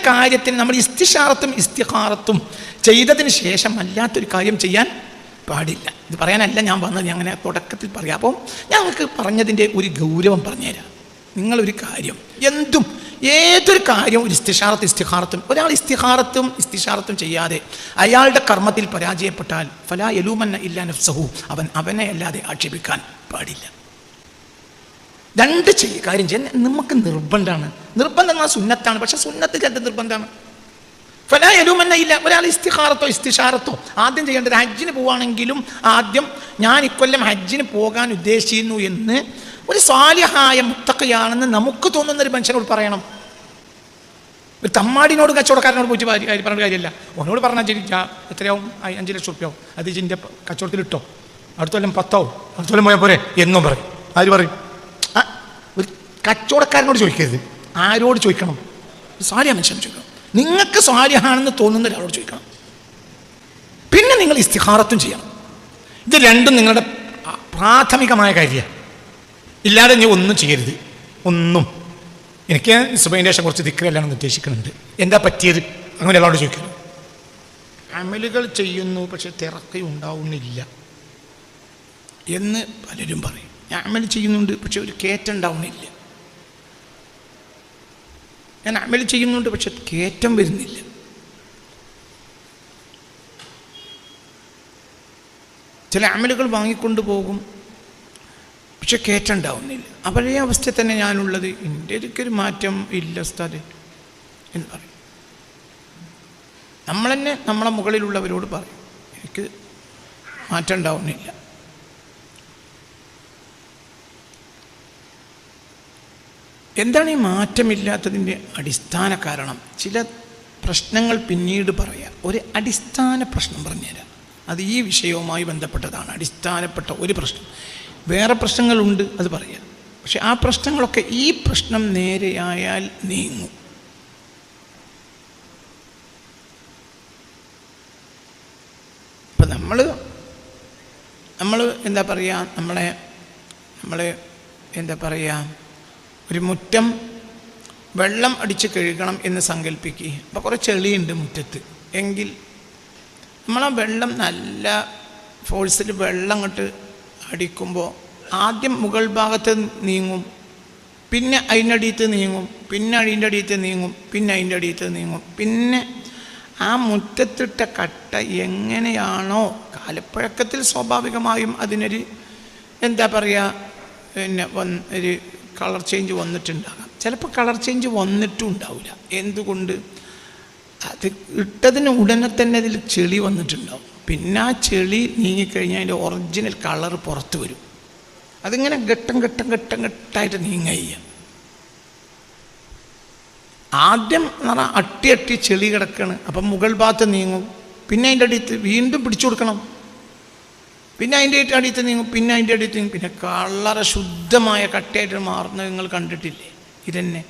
കാര്യത്തിന് നമ്മൾ ഇസ്തിഷാറത്തും ഇസ്തിഖാറത്തും ചെയ്തതിന് ശേഷം അല്ലാത്തൊരു കാര്യം ചെയ്യാൻ പാടില്ല. ഇത് പറയാനല്ല ഞാൻ വന്നത്, ഞാൻ അങ്ങനെ തുടക്കത്തിൽ പറയാം. അപ്പം ഞങ്ങൾക്ക് പറഞ്ഞതിൻ്റെ ഒരു ഗൗരവം പറഞ്ഞുതരാം. നിങ്ങളൊരു കാര്യം ഏതൊരു കാര്യം ഒരു ഇസ്തിഖാറത്തും ഒരാൾ ഇസ്തിഖാറത്തും ചെയ്യാതെ അയാളുടെ കർമ്മത്തിൽ പരാജയപ്പെട്ടാൽ ഫലാ യലൂമന്ന ഇല്ലാ നഫ്സഹു, അവനെ അല്ലാതെ ആക്ഷേപിക്കാൻ പാടില്ല. രണ്ട് കാര്യം ചെയ്യാൻ നമുക്ക് നിർബന്ധമാണ്. നിർബന്ധം എന്നാൽ സുന്നത്താണ്, പക്ഷെ സുന്നത്ത് രണ്ട് നിർബന്ധമാണ്. ഫലാ യലൂമന്ന ഇല്ല, ഒരാൾ ഇസ്തിഷാറത്തോ ആദ്യം ചെയ്യേണ്ടത്, ഹജ്ജിന് പോവുകയാണെങ്കിലും ആദ്യം ഞാൻ ഇക്കൊല്ലം ഹജ്ജിന് പോകാൻ ഉദ്ദേശിക്കുന്നു എന്ന് ഒരു സാലിഹായ മുത്തഖിയാണെന്ന് നമുക്ക് തോന്നുന്നൊരു മനുഷ്യനോട് പറയണം. ഒരു തമ്മാടിനോട് കച്ചവടക്കാരനോട് പോയിട്ട് പറഞ്ഞ കാര്യമില്ല. ഓനോട് പറഞ്ഞാൽ ശരിച്ചാ എത്രയാവും, 5 ലക്ഷം റുപ്യാവും, അത് ഇതിൻ്റെ കച്ചവടത്തിലിട്ടോ, അടുത്ത കൊല്ലം 10 ആവും, അടുത്ത കൊല്ലം പോയാൽ പോരെ എന്നും പറയും. ആര് പറയും? ഒരു കച്ചവടക്കാരനോട് ചോദിക്കരുത്. ആരോട് ചോദിക്കണം? സാലിഹ മനുഷ്യൻ ചോദിക്കണം. നിങ്ങൾക്ക് സാലിഹാണെന്ന് തോന്നുന്ന ഒരാളോട് ചോദിക്കണം. പിന്നെ നിങ്ങൾ ഇസ്തിഖാറത്തും ചെയ്യണം. ഇത് രണ്ടും നിങ്ങളുടെ പ്രാഥമികമായ കാര്യമാണ്. ഇല്ലാതെ നീ ഒന്നും ചെയ്യരുത്. ഒന്നും. എനിക്ക് സുബഹിൻ്റെ ശേഷം കുറച്ച് ദിക്റെല്ലാം ഉദ്ദേശിക്കുന്നുണ്ട്. എന്താ പറ്റിയത്? അങ്ങനെ എല്ലാവരോട് ചോദിക്കുന്നു. അമലുകൾ ചെയ്യുന്നു പക്ഷെ തിറക്ക ഉണ്ടാവുന്നില്ല എന്ന് പലരും പറയും. ഞാൻ അമൽ ചെയ്യുന്നുണ്ട് പക്ഷെ ഒരു കയറ്റം ഉണ്ടാവുന്നില്ല. ഞാൻ അമൽ ചെയ്യുന്നുണ്ട് പക്ഷെ കയറ്റം വരുന്നില്ല. ചില അമലുകൾ വാങ്ങിക്കൊണ്ട് പോകും പക്ഷെ കയറ്റം ഉണ്ടാവുന്നില്ല. പഴയ അവസ്ഥ തന്നെ ഞാനുള്ളത്, എൻ്റെ എനിക്കൊരു മാറ്റം ഇല്ല ഉസ്താദേ എന്ന് പറയും. നമ്മൾ തന്നെ നമ്മളെ മുകളിലുള്ളവരോട് പറയും, എനിക്ക് മാറ്റം ഉണ്ടാവുന്നില്ല. എന്താണ് ഈ മാറ്റമില്ലാത്തതിൻ്റെ അടിസ്ഥാന കാരണം? ചില പ്രശ്നങ്ങൾ പിന്നീട് പറയാം. ഒരു അടിസ്ഥാന പ്രശ്നം പറഞ്ഞുതരാം. അത് ഈ വിഷയവുമായി ബന്ധപ്പെട്ടതാണ്. അടിസ്ഥാനപ്പെട്ട ഒരു പ്രശ്നം. വേറെ പ്രശ്നങ്ങളുണ്ട്, അത് പറയാം. പക്ഷെ ആ പ്രശ്നങ്ങളൊക്കെ ഈ പ്രശ്നം നേരെയായാൽ നീങ്ങും. ഇപ്പം നമ്മൾ എന്താ പറയുക, നമ്മളെ എന്താ പറയുക, ഒരു മുറ്റം വെള്ളം അടിച്ച് കഴുകണം എന്ന് സങ്കല്പിക്കുക. അപ്പോൾ കുറേ ചെളിയുണ്ട് മുറ്റത്ത്. എങ്കിൽ നമ്മളാ വെള്ളം നല്ല ഫോഴ്സിൽ വെള്ളം അങ്ങോട്ട് അടിക്കുമ്പോൾ ആദ്യം മുകൾ ഭാഗത്ത് നീങ്ങും, പിന്നെ അതിൻ്റെ അടിയത്ത് നീങ്ങും, പിന്നെ അതിൻ്റെ അടിയത്ത് നീങ്ങും, പിന്നെ അതിൻ്റെ അടിയത്ത് നീങ്ങും. പിന്നെ ആ മുറ്റത്തിട്ട കട്ട എങ്ങനെയാണോ കാലപ്പഴക്കത്തിൽ സ്വാഭാവികമായും അതിനൊരു എന്താ പറയുക, പിന്നെ ഒരു കളർ ചേഞ്ച് വന്നിട്ടുണ്ടാകാം. ചിലപ്പോൾ കളർ ചേഞ്ച് വന്നിട്ടും ഉണ്ടാവില്ല. എന്തുകൊണ്ട്? അത് ഇട്ടതിന് ഉടനെ തന്നെ അതിൽ ചെളി വന്നിട്ടുണ്ടാവും. പിന്നെ ആ ചെളി നീങ്ങിക്കഴിഞ്ഞാൽ അതിൻ്റെ ഒറിജിനൽ കളർ പുറത്ത് വരും. അതിങ്ങനെ ഘട്ടമായിട്ട് നീങ്ങുക. ആദ്യം എന്ന് പറഞ്ഞാൽ അട്ടി ചെളി കിടക്കുകയാണ്. അപ്പം മുകൾ ഭാഗത്ത് നീങ്ങും, പിന്നെ അതിൻ്റെ അടിയത്ത് വീണ്ടും പിടിച്ചു കൊടുക്കണം, പിന്നെ അതിൻ്റെ അടിയത്ത് നീങ്ങും, പിന്നെ അതിൻ്റെ അടിയത്ത് നീങ്ങും, പിന്നെ കളറ് ശുദ്ധമായ കട്ടയായിട്ട് മാറുന്നത് നിങ്ങൾ കണ്ടിട്ടില്ലേ? ഇതന്നെ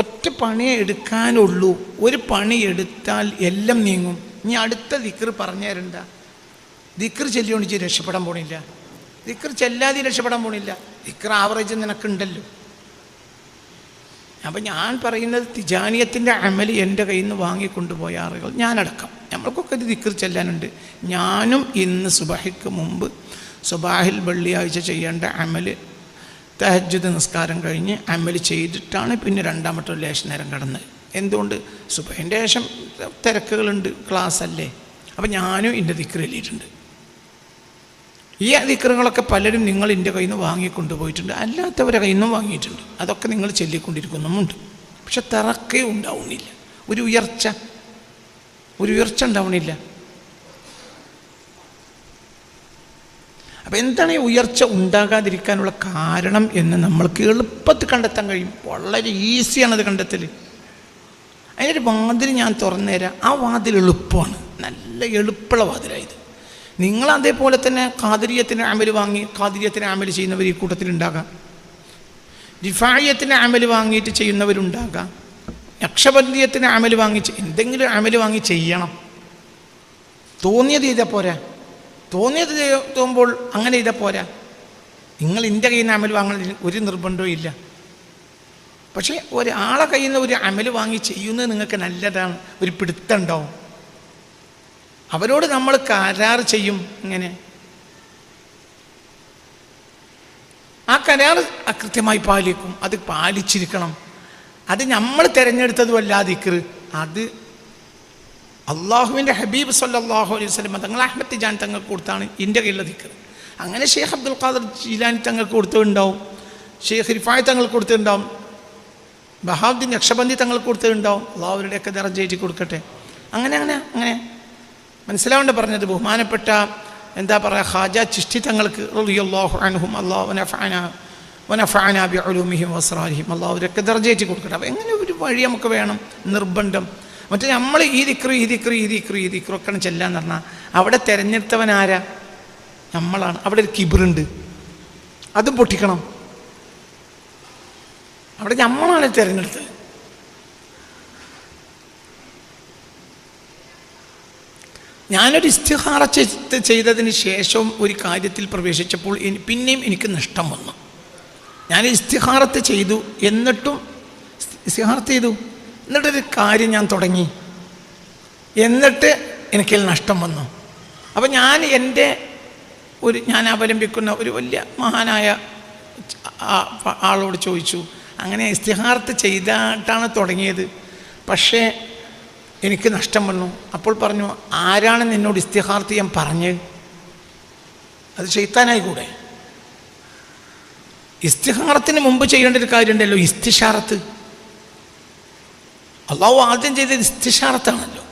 ഒറ്റ പണിയെ എടുക്കാനുള്ളൂ. ഒരു പണി എടുത്താൽ എല്ലാം നീങ്ങും. ഇനി അടുത്ത ദിക്ർ പറഞ്ഞു തരണ്ട. ദിക്ർ ചെല്ലിയോണ്ട് രക്ഷപ്പെടാൻ പോണില്ല. ദിക്ർ ചെല്ലാതെ രക്ഷപ്പെടാൻ പോണില്ല. ദിക്ർ ആവറേജ് നിനക്കുണ്ടല്ലോ. അപ്പം ഞാൻ പറയുന്നത്, തിജാനിയത്തിൻ്റെ അമൽ എൻ്റെ കയ്യിൽ നിന്ന് വാങ്ങിക്കൊണ്ടുപോയ ആളുകൾ, ഞാനടക്കം, നമ്മൾക്കൊക്കെ ഒരു ദിക്ർ ചെല്ലാനുണ്ട്. ഞാനും ഇന്ന് സുബഹിക്ക് മുമ്പ് സുബാഹിൽ വെള്ളിയാഴ്ച ചെയ്യേണ്ട അമൽ തഹജ്ജുദ് നിസ്കാരം കഴിഞ്ഞ് അമൽ ചെയ്തിട്ടാണ് പിന്നെ രണ്ടാമത്തെ ലേശ നേരം കടന്നത്. എന്തുകൊണ്ട്? സുബഹിൻ്റെ ശേഷം തിരക്കുകളുണ്ട്, ക്ലാസ് അല്ലേ. അപ്പം ഞാനും എൻ്റെ ദിക്ർ എല്ലിയിട്ടുണ്ട്. ഈ ദിക്റുകളൊക്കെ പലരും നിങ്ങൾ എൻ്റെ കയ്യിൽ നിന്ന് വാങ്ങിക്കൊണ്ടുപോയിട്ടുണ്ട്, അല്ലാത്തവരെ കയ്യിൽ നിന്നും വാങ്ങിയിട്ടുണ്ട്. അതൊക്കെ നിങ്ങൾ ചൊല്ലിക്കൊണ്ടിരിക്കുന്നുമുണ്ട്. പക്ഷെ തറക്കേ ഉണ്ടാവുന്നില്ല, ഒരു ഉയർച്ച ഉണ്ടാവണില്ല. അപ്പം എന്താണ് ഈ ഉയർച്ച ഉണ്ടാകാതിരിക്കാനുള്ള കാരണം എന്ന് നമ്മൾക്ക് എളുപ്പത്തിൽ കണ്ടെത്താൻ കഴിയും. വളരെ ഈസിയാണത് കണ്ടെത്തൽ. അതിനൊരു വാതിൽ ഞാൻ തുറന്നു തരാം. ആ വാതിൽ എളുപ്പമാണ്, നല്ല എളുപ്പമുള്ള വാതിലായത്. നിങ്ങൾ അതേപോലെ തന്നെ ഖാദിരിയത്തിന് അമൽ വാങ്ങി ഖാദിരിയത്തിന് അമൽ ചെയ്യുന്നവർ ഈ കൂട്ടത്തിലുണ്ടാകാം. റിഫായിയത്തിന് അമൽ വാങ്ങിയിട്ട് ചെയ്യുന്നവരുണ്ടാകാം. നക്ഷബന്ദിയത്തിന് അമൽ വാങ്ങി എന്തെങ്കിലും അമൽ വാങ്ങി ചെയ്യണം. തോന്നിയത് ചെയ്താൽ പോരാ. തോന്നിയത് തോന്നുമ്പോൾ അങ്ങനെ ചെയ്താൽ പോരാ. നിങ്ങൾ എൻ്റെ കയ്യിൽ നിന്ന് അമൽ വാങ്ങുന്നതിന് ഒരു നിർബന്ധവും ഇല്ല. പക്ഷേ ഒരാളെ കയ്യിൽ നിന്ന് ഒരു അമല് വാങ്ങി ചെയ്യുന്നത് നിങ്ങൾക്ക് നല്ലതാണ്, ഒരു പിടുത്തുണ്ടാവും. അവരോട് നമ്മൾ കരാർ ചെയ്യും. ഇങ്ങനെ ആ കരാർ കൃത്യമായി പാലിക്കും. അത് പാലിച്ചിരിക്കണം. അത് നമ്മൾ തിരഞ്ഞെടുത്തതുമല്ല ദിക്ർ, അത് അള്ളാഹുവിൻ്റെ ഹബീബ് സല്ലല്ലാഹു അലൈഹി വസല്ലം തങ്ങൾ അഹ്മദ് തിജാനി തങ്ങൾക്ക് കൊടുത്താണ് എൻ്റെ കയ്യിലുള്ള ദിക്ർ. അങ്ങനെ ഷെയ്ഖ് അബ്ദുൽ ഖാദർ ജീലാനി തങ്ങൾക്ക് കൊടുത്തിട്ടുണ്ടാവും, ഷെയ്ഖ് റിഫായി തങ്ങൾക്ക് കൊടുത്തിട്ടുണ്ടാവും, ബഹാവുദ്ദീൻ നക്ഷബന്ദി തങ്ങൾക്ക് കൊടുത്തിട്ടുണ്ടാവും. അള്ളാഹു അവരുടെയൊക്കെ ദർജ കൊടുക്കട്ടെ. അങ്ങനെ അങ്ങനെ അങ്ങനെ മനസ്സിലാവേണ്ട പറഞ്ഞത്. ബഹുമാനപ്പെട്ട എന്താ പറയുക, ഖാജ ചിശ്തി തങ്ങൾക്ക് റളിയല്ലാഹു അൻഹും അല്ലാഹു വനഫഅനാ ബിഉലൂമിഹിം വഅസ്റാരിഹിം, അല്ലാഹു അവരൊക്കെ ദർജ കൊടുക്കട്ടെ. അപ്പോൾ എങ്ങനെ ഒരു വഴി നമുക്ക് വേണം, നിർബന്ധം. മറ്റേ നമ്മൾ ഈ ദിക്റൊക്കെ ചെല്ലാന്ന് പറഞ്ഞാൽ അവിടെ തിരഞ്ഞെടുത്തവനാരാ? നമ്മളാണ്. അവിടെ ഒരു കിബറുണ്ട്, അതും പൊട്ടിക്കണം. അവിടെ നമ്മളാണ് തിരഞ്ഞെടുത്തത്. ഞാനൊരു ഇസ്തിഖാറ ചെയ്തതിന് ശേഷം ഒരു കാര്യത്തിൽ പ്രവേശിച്ചപ്പോൾ പിന്നെയും എനിക്ക് നഷ്ടം വന്നു. ഞാൻ ഇസ്തിഖാറത്ത് ചെയ്തു, എന്നിട്ടൊരു കാര്യം ഞാൻ തുടങ്ങി, എന്നിട്ട് എനിക്കതിൽ നഷ്ടം വന്നു. അപ്പം ഞാൻ അവലംബിക്കുന്ന ഒരു വലിയ മഹാനായ ആളോട് ചോദിച്ചു, അങ്ങനെ ഇസ്തിഖാറത്ത് ചെയ്തിട്ടാണ് തുടങ്ങിയത്, പക്ഷേ എനിക്ക് നഷ്ടം വന്നു. അപ്പോൾ പറഞ്ഞു, ആരാണ് നിന്നോട് ഇസ്തിഖാറത്ത് ചെയ്യാൻ പറഞ്ഞത്? അത് ശൈത്താനായി കൂടെ? ഇസ്തിഖാറത്തിന് മുമ്പ് ചെയ്യേണ്ട ഒരു കാര്യമുണ്ടല്ലോ, ഇസ്തിഷാറത്ത്. അള്ളാഹു ആദ്യം ചെയ്തത് ഇസ്തിഷാറത്താണല്ലോ.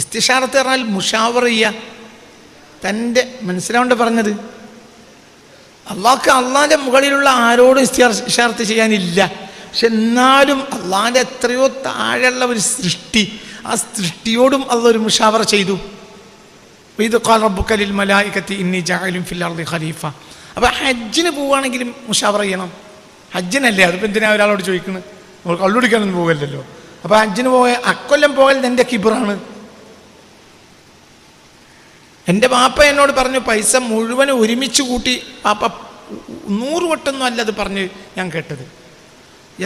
ഇസ്തിഷാറത്ത് പറഞ്ഞാൽ മുഷാവറ ചെയ്യുക. തൻ്റെ മനസ്സിലാവേണ്ട പറഞ്ഞത്, അള്ളാഹിൻ്റെ മുകളിലുള്ള ആരോടും ഇസ്തിഷാറത്ത് ചെയ്യാനില്ല. പക്ഷെ എന്നാലും അള്ളാഹിൻ്റെ എത്രയോ താഴെയുള്ള ഒരു സൃഷ്ടി, ആ സൃഷ്ടിയോടും അള്ളൊരു മുഷാവറ ചെയ്തു. ഇത് ഖാല റബ്ബുക ലിൽ മലായികത്തി ഇന്നി ജാഇലുൻ ഫിൽ അർളി ഖലീഫ. അപ്പോൾ ഹജ്ജിന് പോവുകയാണെങ്കിലും മുഷാവറ ചെയ്യണം. ഹജ്ജിനല്ലേ, അതിപ്പോൾ എന്തിനാ ഒരാളോട് ചോദിക്കുന്നത്? നമ്മൾ കള്ളുടിക്കാനൊന്നും പോകല്ലല്ലോ. അപ്പോൾ ഹജ്ജിന് അക്കൊല്ലം പോകൽ എൻ്റെ കിബറാണ്. എൻ്റെ പാപ്പ എന്നോട് പറഞ്ഞു, പൈസ മുഴുവനും ഒരുമിച്ച് കൂട്ടി. പാപ്പ 100 വട്ടൊന്നും അല്ല അത് പറഞ്ഞ് ഞാൻ കേട്ടത്.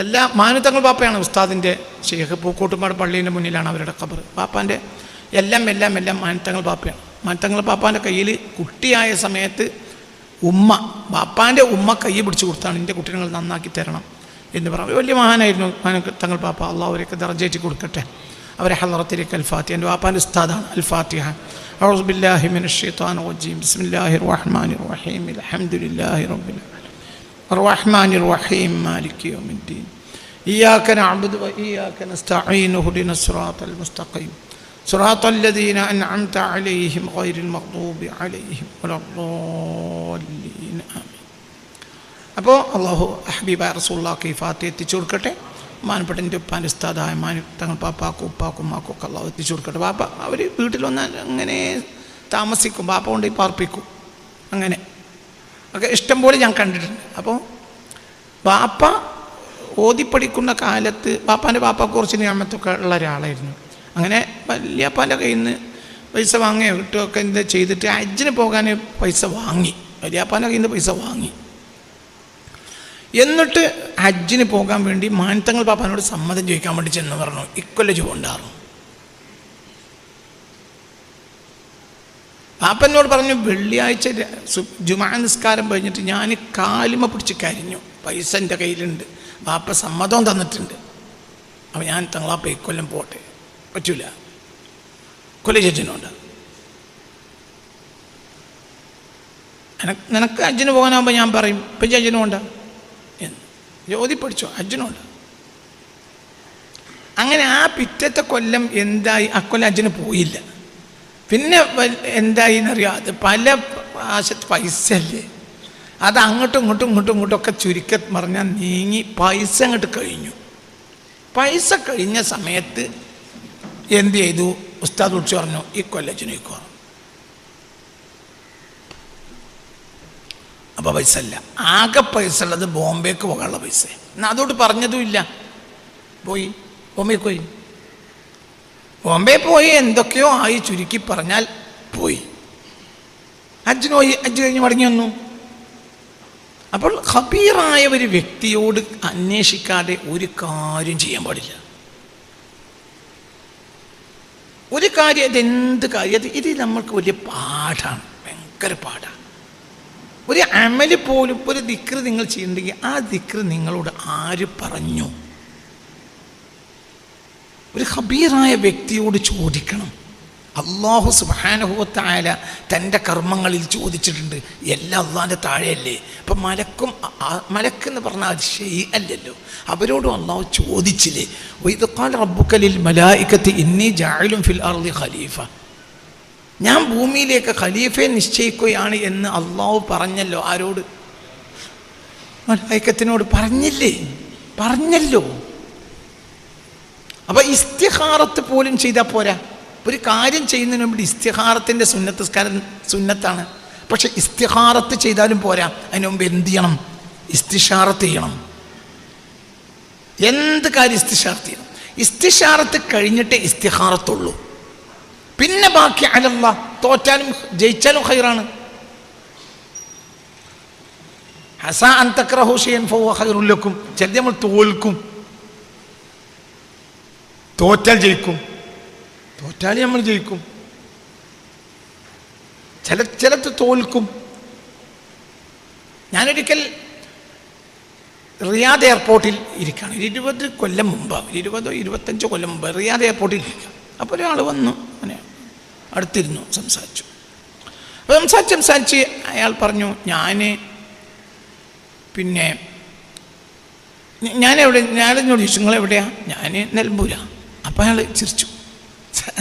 എല്ലാ മാനുത്തങ്ങൾ പാപ്പയാണ് ഉസ്താദിൻ്റെ ഷെയ്ഖ്. പൂക്കോട്ടുംപാട് പള്ളീൻ്റെ മുന്നിലാണ് അവരുടെ ഖബർ. പാപ്പാൻ്റെ എല്ലാം മാനുത്തങ്ങൾ പാപ്പയാണ്. മാനുത്തങ്ങൾ പാപ്പാൻ്റെ കയ്യിൽ കുട്ടിയായ സമയത്ത് പാപ്പാൻ്റെ ഉമ്മ കൈ പിടിച്ച് കൊടുത്താണ്, എൻ്റെ കുട്ടി നിങ്ങൾ നന്നാക്കി തരണം എന്ന് പറഞ്ഞു. വലിയ മഹാനായിരുന്നു മാനുത്തങ്ങൾ പാപ്പ. അള്ളാഹു അവരൊക്കെ ദർജ കൊടുക്കട്ടെ. അവരെ ഹളറത്തിലേക്ക് അൽ-ഫാത്തിഹ, എൻ്റെ പാപ്പാൻ്റെ ഉസ്താദാണ്. അൽ-ഫാത്തിഹ. أعوذ بالله من الشيطان الرجيم. بسم الله الرحمن الرحيم. الحمد لله رب العالمين الرحمن الرحيم مالك يوم الدين إياك نعبد وإياك نستعين اهدنا الصراط المستقيم صراط الذين أنعمت عليهم غير المغضوب عليهم ولا الضالين آمين. അപ്പോൾ അള്ളാഹു ഹബീബായ റസൂലുള്ളാഹിക്ക് ഫാത്തിഹ എത്തിച്ചു കൊടുക്കട്ടെ. മാനപ്പെട്ട എൻ്റെ ഉപ്പാൻ്റെ ഉസ്താദായ തങ്ങൾ പാപ്പാക്കും ഉപ്പാക്കും ഉമ്മാക്കും ഒക്കെ അള്ളാഹു എത്തിച്ചു കൊടുക്കട്ടെ. പാപ്പ അവർ വീട്ടിലൊന്ന് അങ്ങനെ താമസിക്കും, പാപ്പ കൊണ്ട് പാർപ്പിക്കും, അങ്ങനെ ഒക്കെ ഇഷ്ടം പോലെ ഞാൻ കണ്ടിട്ടുണ്ട്. അപ്പോൾ പാപ്പ ഓതിപ്പടിക്കുന്ന കാലത്ത് പാപ്പാൻ്റെ പാപ്പ കുറച്ച് നിയമത്തൊക്കെ ഉള്ള ഒരാളായിരുന്നു. അങ്ങനെ വലിയപ്പാൻ്റെ കയ്യിൽ നിന്ന് പൈസ വാങ്ങുകയോ കിട്ടുകയൊക്കെ എന്താ ചെയ്തിട്ട് ഹജ്ജിന് പോകാൻ പൈസ വാങ്ങി. വലിയപ്പാൻ്റെ കയ്യിൽ നിന്ന് പൈസ വാങ്ങി. എന്നിട്ട് ഹജ്ജിന് പോകാൻ വേണ്ടി മാനത്തങ്ങൾ പാപ്പാനോട് സമ്മതം ചോദിക്കാൻ വേണ്ടി ചെന്ന് പറഞ്ഞു. ഇക്കൊല്ലം ചുവണ്ടാറും പാപ്പനോട് പറഞ്ഞു, വെള്ളിയാഴ്ച ജുമാ നിസ്കാരം കഴിഞ്ഞിട്ട് ഞാൻ കാലുമ പിടിച്ച് കരിഞ്ഞു, പൈസ എൻ്റെ കയ്യിലുണ്ട്, പാപ്പ സമ്മതവും തന്നിട്ടുണ്ട്. അപ്പോൾ ഞാൻ തങ്ങളാപ്പ ഇക്കൊല്ലം പോട്ടെ, പറ്റൂല, കൊല്ലം ചേച്ചനുണ്ട്. നിനക്ക് ഹജ്ജിന് പോകാനാകുമ്പോൾ ഞാൻ പറയും, ഇപ്പം ചേച്ചനും ഉണ്ട് എന്ന് ജ്യോതി പഠിച്ചോ, ഹജ്ജിനുണ്ട്. അങ്ങനെ ആ പിറ്റത്തെ കൊല്ലം എന്തായി, അക്കൊല്ലം ഹജ്ജിന് പോയില്ല. പിന്നെ എന്തായി എന്നറിയാം, അത് പല ആശത്ത് പൈസ അല്ലേ, അത് അങ്ങോട്ടും ഇങ്ങോട്ടും ഒക്കെ ചുരുക്കം പറഞ്ഞാൽ നീങ്ങി പൈസ അങ്ങോട്ട് കഴിഞ്ഞു. പൈസ കഴിഞ്ഞ സമയത്ത് എന്ത് ചെയ്തു, ഉസ്താദ് വിളിച്ചു പറഞ്ഞു, ഈ കൊല്ലം നോക്കുക. അപ്പോൾ പൈസ ഇല്ല, ആകെ പൈസ ഉള്ളത് ബോംബേക്ക് പോകാനുള്ള പൈസ. എന്നാൽ അതോട് പറഞ്ഞതും ഇല്ല. പോയി ബോംബേക്ക് പോയി. ബോംബെ പോയി എന്തൊക്കെയോ ആയി, ചുരുക്കി പറഞ്ഞാൽ പോയി. ഹജ്ജിന് പോയി, ഹജ്ജ് കഴിഞ്ഞ് മടങ്ങി വന്നു. അപ്പോൾ ഖബീറായ ഒരു വ്യക്തിയോട് അന്വേഷിക്കാതെ ഒരു കാര്യം ചെയ്യാൻ പാടില്ല. ഒരു കാര്യം, ഇതെന്ത് കാര്യം, ഇത് നമ്മൾക്ക് വലിയ പാഠാണ്, ഭയങ്കര പാഠാണ്. ഒരു അമല് പോലും, ഒരു ദിക്ർ നിങ്ങൾ ചെയ്യുന്നുണ്ടെങ്കിൽ ആ ദിക്ർ നിങ്ങളോട് ആര് പറഞ്ഞു? ഒരു ഖബീറായ വ്യക്തിയോട് ചോദിക്കണം. അല്ലാഹു സുബ്ഹാനഹു വ തആല തൻ്റെ കർമ്മങ്ങളിൽ ചോദിച്ചിട്ടുണ്ട്. എല്ലാം അള്ളാഹിൻ്റെ താഴെയല്ലേ. ഇപ്പം മലക്കെന്ന് പറഞ്ഞാൽ അത് ശൈഅല്ലല്ലോ. അവരോടും അള്ളാഹു ചോദിച്ചില്ലേ, വഇദ് ഖാല റബ്ബുക ലിൽ മലായികത്തി ഇന്നി ജാഇലുൻ ഫിൽ അർളി ഖലീഫ, ഞാൻ ഭൂമിയിലേക്ക് ഖലീഫയെ നിശ്ചയിക്കുകയാണ് എന്ന് അള്ളാഹു പറഞ്ഞല്ലോ. ആരോട്? മലായികത്തിനോട് പറഞ്ഞല്ലോ. അപ്പോൾ ഇസ്തിഖാറത്ത് പോലും ചെയ്താൽ പോരാ. ഒരു കാര്യം ചെയ്യുന്നതിന് മുമ്പ് ഇസ്തിഖാറത്തിൻ്റെ സുന്നത്താണ്. പക്ഷെ ഇസ്തിഖാറത്ത് ചെയ്താലും പോരാ, അതിന് മുമ്പ് എന്ത് ചെയ്യണം? ഇസ്തിഷാറത്ത് ചെയ്യണം. എന്ത് കാര്യം ഇസ്തിഷാറത്ത് ചെയ്യണം. ഇസ്തിഷാറത്ത് കഴിഞ്ഞിട്ടേ ഇസ്തിഖാറത്തുള്ളൂ. പിന്നെ ബാക്കി അലല്ലാഹ്. തോറ്റാലും ജയിച്ചാലും ഖൈറാണ്. ഹസാ അൻ തക്റഹു ശൈഅൻ ഫഹുവ ഖൈറുൽ ലക്കും. ചിലത് നമ്മൾ തോൽക്കും, തോറ്റാൽ ജയിക്കും, തോറ്റാൽ നമ്മൾ ജയിക്കും. ചിലത് തോൽക്കും. ഞാനൊരിക്കൽ റിയാദ് എയർപോർട്ടിൽ ഇരിക്കുകയാണ്. 20 കൊല്ലം മുമ്പാണ്, 20-25 കൊല്ലം മുമ്പ് റിയാദ് എയർപോർട്ടിൽ ഇരിക്കുക. അപ്പോൾ ഒരാൾ വന്നു, അങ്ങനെ അടുത്തിരുന്നു, സംസാരിച്ചു. അപ്പോൾ സംസാരിച്ച് അയാൾ പറഞ്ഞു, ഞാനെന്നോട് ചോദിച്ചു, നിങ്ങളെവിടെയാണ്? ഞാൻ നിലമ്പൂരാണ്. അപ്പോൾ അയാൾ ചിരിച്ചു.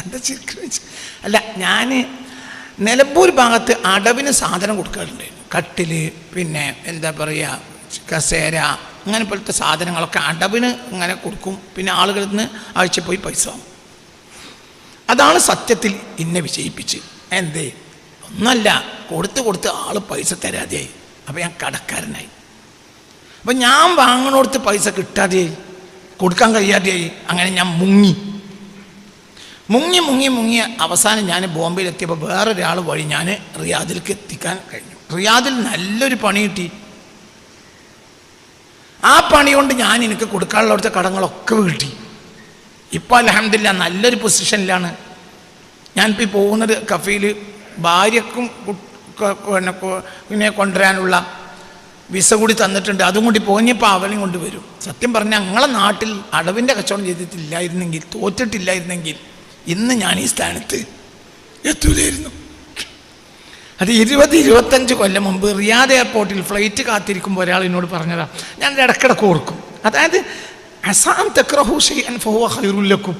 എന്താ ചിരിച്ചു? അല്ല, ഞാൻ നിലമ്പൂർ ഭാഗത്ത് അടവിന് സാധനം കൊടുക്കാറുണ്ടായിരുന്നു. കട്ടിൽ, പിന്നെ എന്താ പറയുക, കസേര, അങ്ങനെ പോലത്തെ സാധനങ്ങളൊക്കെ അടവിന് ഇങ്ങനെ കൊടുക്കും. പിന്നെ ആളുകളിൽ നിന്ന് ആഴ്ച പോയി പൈസ വാങ്ങും. അതാണ് സത്യത്തിൽ എന്നെ വിജയിപ്പിച്ച്. എന്തേ? ഒന്നല്ല, കൊടുത്ത് ആൾ പൈസ തരാതെയായി. അപ്പോൾ ഞാൻ കടക്കാരനായി. അപ്പം ഞാൻ വാങ്ങണോടത്ത് പൈസ കിട്ടാതെയായി, കൊടുക്കാൻ കഴിയാതെയായി. അങ്ങനെ ഞാൻ മുങ്ങി അവസാനം ഞാൻ ബോംബെയിലെത്തിയപ്പോൾ വേറൊരാൾ വഴി ഞാൻ റിയാദിലേക്ക് എത്തിക്കാൻ കഴിഞ്ഞു. റിയാദിൽ നല്ലൊരു പണി കിട്ടി. ആ പണി കൊണ്ട് എനിക്ക് കൊടുക്കാനുള്ളവിടുത്തെ കടങ്ങളൊക്കെ വീട്ടി. ഇപ്പോൾ അൽഹംദുലില്ലാഹ് നല്ലൊരു പൊസിഷനിലാണ്. ഞാനിപ്പോൾ പോകുന്നത് കഫീൽ ഭാര്യക്കും പിന്നെ കൊണ്ടുവരാനുള്ള വിസ കൂടി തന്നിട്ടുണ്ട്. അതും കൂടി പോഞ്ഞപ്പോൾ അവനെയും കൊണ്ടുവരും. സത്യം പറഞ്ഞാൽ ഞങ്ങളെ നാട്ടിൽ അടവിൻ്റെ കച്ചവടം ചെയ്തിട്ടില്ലായിരുന്നെങ്കിൽ, തോറ്റിട്ടില്ലായിരുന്നെങ്കിൽ ഇന്ന് ഞാൻ ഈ സ്ഥാനത്ത് എത്തൂലായിരുന്നു. അത് 20-25 കൊല്ലം മുമ്പ് റിയാദ് എയർപോർട്ടിൽ ഫ്ലൈറ്റ് കാത്തിരിക്കുമ്പോൾ ഒരാൾ എന്നോട് പറഞ്ഞതാണ്. ഞാൻ ഇടക്കിടക്ക് ഓർക്കും. അതായത് അസാം തക്റഹു ശൈഅൻ ഫഹുവ ഖൈറുൽ ലക്കും.